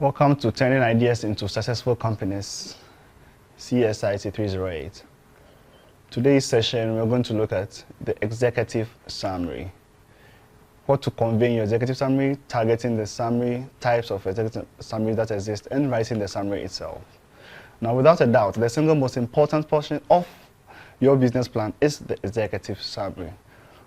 Welcome to Turning Ideas into Successful Companies, CSIT 308. Today's session, we're going to look at the executive summary. What to convey in your executive summary, targeting the summary, types of executive summary that exist, and writing the summary itself. Now, without a doubt, the single most important portion of your business plan is the executive summary.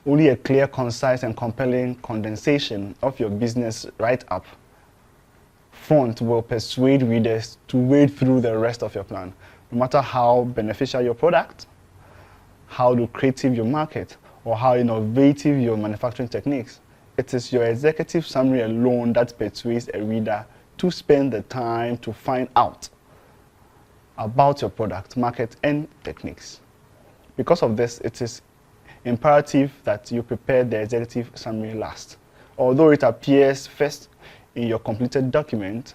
Only a clear, concise, and compelling condensation of your business write-up front will persuade readers to wade through the rest of your plan. No matter how beneficial your product, how lucrative your market, or how innovative your manufacturing techniques, it is your executive summary alone that persuades a reader to spend the time to find out about your product, market, and techniques. Because of this, it is imperative that you prepare the executive summary last. Although it appears first in your completed document,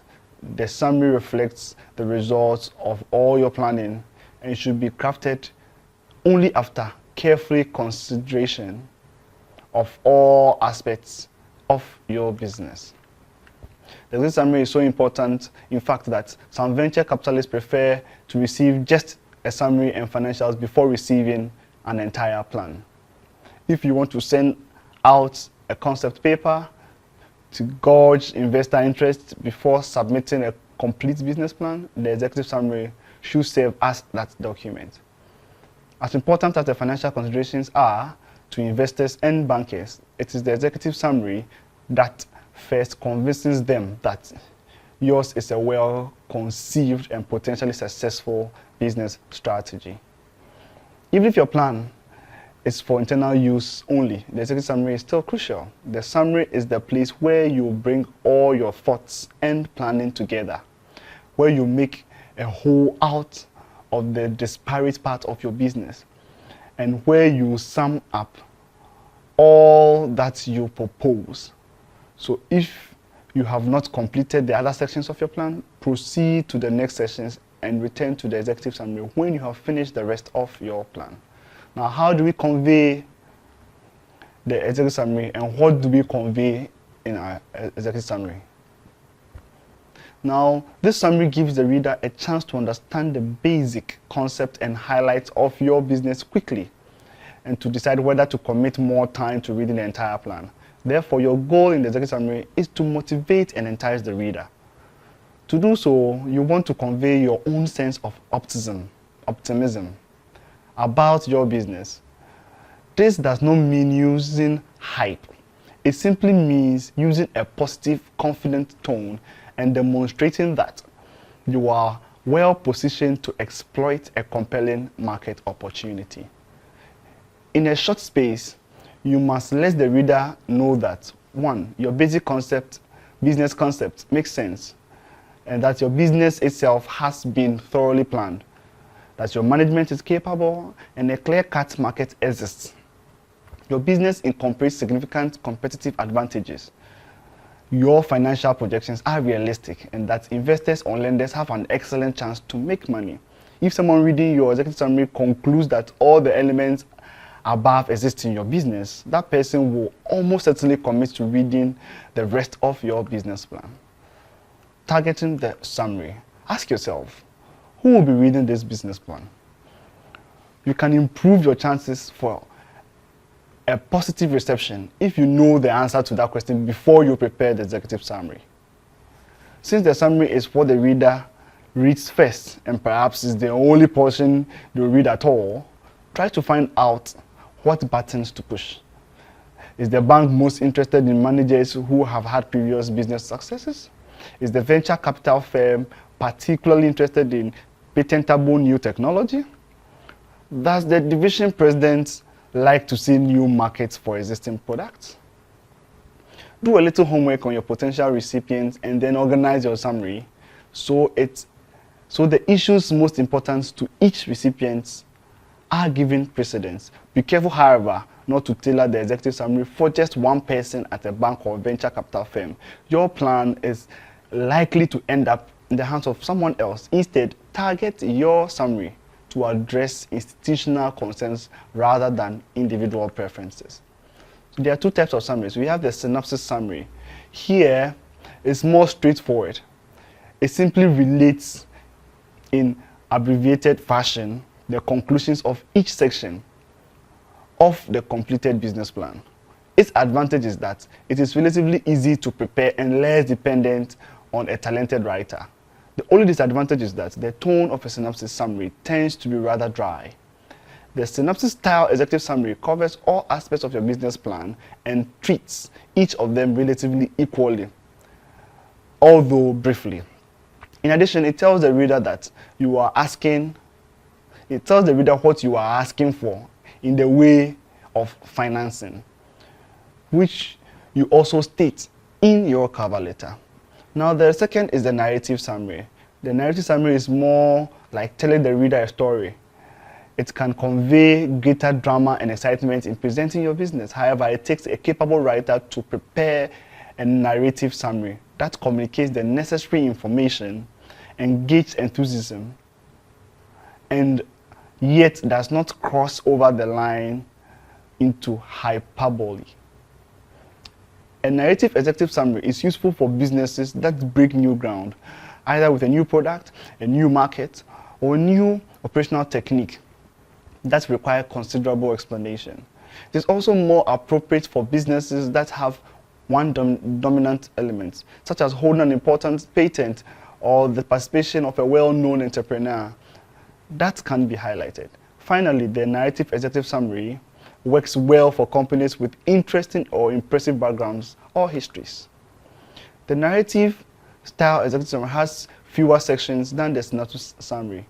the summary reflects the results of all your planning and should be crafted only after careful consideration of all aspects of your business. The executive summary is so important, in fact, that some venture capitalists prefer to receive just a summary and financials before receiving an entire plan. If you want to send out a concept paper to gauge investor interest before submitting a complete business plan, the executive summary should serve as that document. As important as the financial considerations are to investors and bankers, it is the executive summary that first convinces them that yours is a well-conceived and potentially successful business strategy. Even if your plan is for internal use only, the executive summary is still crucial. The summary is the place where you bring all your thoughts and planning together, where you make a whole out of the disparate part of your business, and where you sum up all that you propose. So if you have not completed the other sections of your plan, proceed to the next sections and return to the executive summary when you have finished the rest of your plan. Now, how do we convey the executive summary, and what do we convey in our executive summary? Now, this summary gives the reader a chance to understand the basic concept and highlights of your business quickly, and to decide whether to commit more time to reading the entire plan. Therefore, your goal in the executive summary is to motivate and entice the reader. To do so, you want to convey your own sense of optimism about your business. This does not mean using hype. It simply means using a positive, confident tone and demonstrating that you are well positioned to exploit a compelling market opportunity. In a short space, you must let the reader know that, one, your basic business concept makes sense, and that your business itself has been thoroughly planned, that your management is capable, and a clear-cut market exists. Your business incorporates significant competitive advantages. Your financial projections are realistic, and that investors or lenders have an excellent chance to make money. If someone reading your executive summary concludes that all the elements above exist in your business, that person will almost certainly commit to reading the rest of your business plan. Targeting the summary. Ask yourself, who will be reading this business plan? You can improve your chances for a positive reception if you know the answer to that question before you prepare the executive summary. Since the summary is what the reader reads first, and perhaps is the only portion you read at all, try to find out what buttons to push. Is the bank most interested in managers who have had previous business successes? Is the venture capital firm particularly interested in patentable new technology? Does the division president like to see new markets for existing products? Do a little homework on your potential recipients and then organize your summary so the issues most important to each recipient are given precedence. Be careful, however, not to tailor the executive summary for just one person at a bank or venture capital firm. Your plan is likely to end up in the hands of someone else. Instead, target your summary to address institutional concerns rather than individual preferences. There are two types of summaries. We have the synopsis summary. Here, it's more straightforward. It simply relates in abbreviated fashion the conclusions of each section of the completed business plan. Its advantage is that it is relatively easy to prepare and less dependent on a talented writer. The only disadvantage is that the tone of a synopsis summary tends to be rather dry. The synopsis style executive summary covers all aspects of your business plan and treats each of them relatively equally, although briefly. In addition, it tells the reader what you are asking for in the way of financing, which you also state in your cover letter. Now, the second is the narrative summary. The narrative summary is more like telling the reader a story. It can convey greater drama and excitement in presenting your business. However, it takes a capable writer to prepare a narrative summary that communicates the necessary information, engages enthusiasm, and yet does not cross over the line into hyperbole. A narrative executive summary is useful for businesses that break new ground, either with a new product, a new market, or a new operational technique that require considerable explanation. It is also more appropriate for businesses that have one dominant element, such as holding an important patent or the participation of a well-known entrepreneur. That can be highlighted. Finally, the narrative executive summary works well for companies with interesting or impressive backgrounds or histories. The narrative style executive summary has fewer sections than the synopsis summary.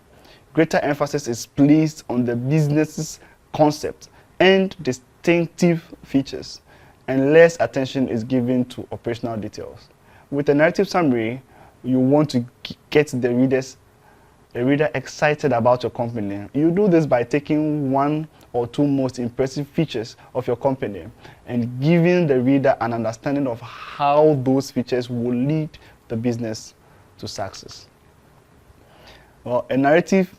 Greater emphasis is placed on the business's concept and distinctive features, and less attention is given to operational details. With a narrative summary, you want to get the reader excited about your company. You do this by taking one or two most impressive features of your company and giving the reader an understanding of how those features will lead the business to success. Well, a narrative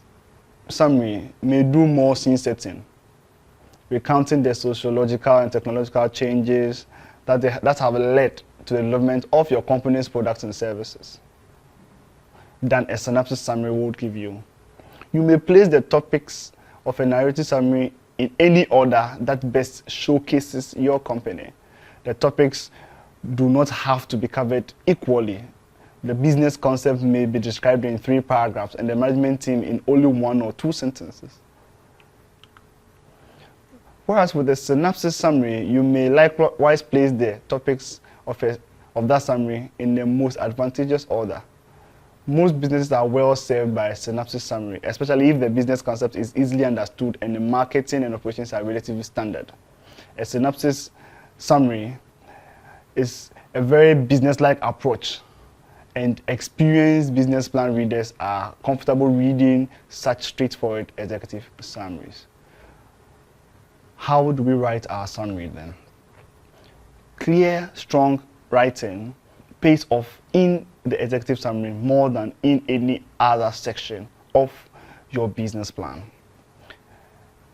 summary may do more scene setting, recounting the sociological and technological changes that have led to the development of your company's products and services than a synopsis summary would give you. You may place the topics of a narrative summary in any order that best showcases your company. The topics do not have to be covered equally. The business concept may be described in 3 paragraphs and the management team in only 1 or 2 sentences. Whereas with the synopsis summary, you may likewise place the topics of that summary in the most advantageous order. Most businesses are well served by a synopsis summary, especially if the business concept is easily understood and the marketing and operations are relatively standard. A synopsis summary is a very business-like approach, and experienced business plan readers are comfortable reading such straightforward executive summaries. How do we write our summary then? Clear, strong writing pays off in the executive summary more than in any other section of your business plan.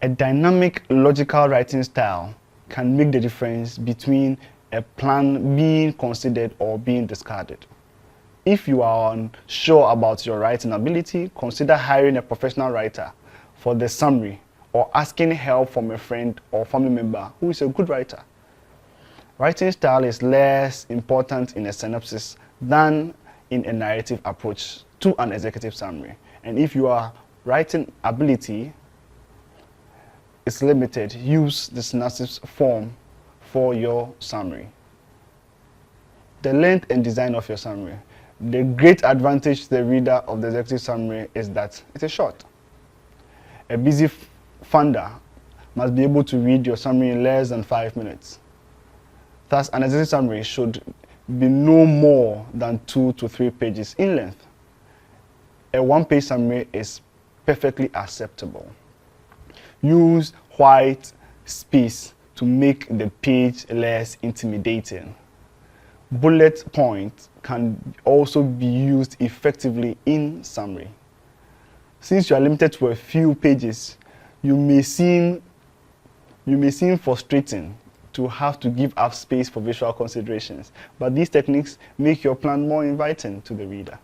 A dynamic, logical writing style can make the difference between a plan being considered or being discarded. If you are unsure about your writing ability, consider hiring a professional writer for the summary or asking help from a friend or family member who is a good writer. Writing style is less important in a synopsis than in a narrative approach to an executive summary. And if your writing ability is limited, use the synopsis form for your summary. The length and design of your summary. The great advantage to the reader of the executive summary is that it is short. A busy funder must be able to read your summary in less than 5 minutes. Thus, an executive summary should be no more than 2 to 3 pages in length. A 1-page summary is perfectly acceptable. Use white space to make the page less intimidating. Bullet points can also be used effectively in summary. Since you are limited to a few pages, you may seem frustrating to have to give up space for visual considerations, but these techniques make your plan more inviting to the reader.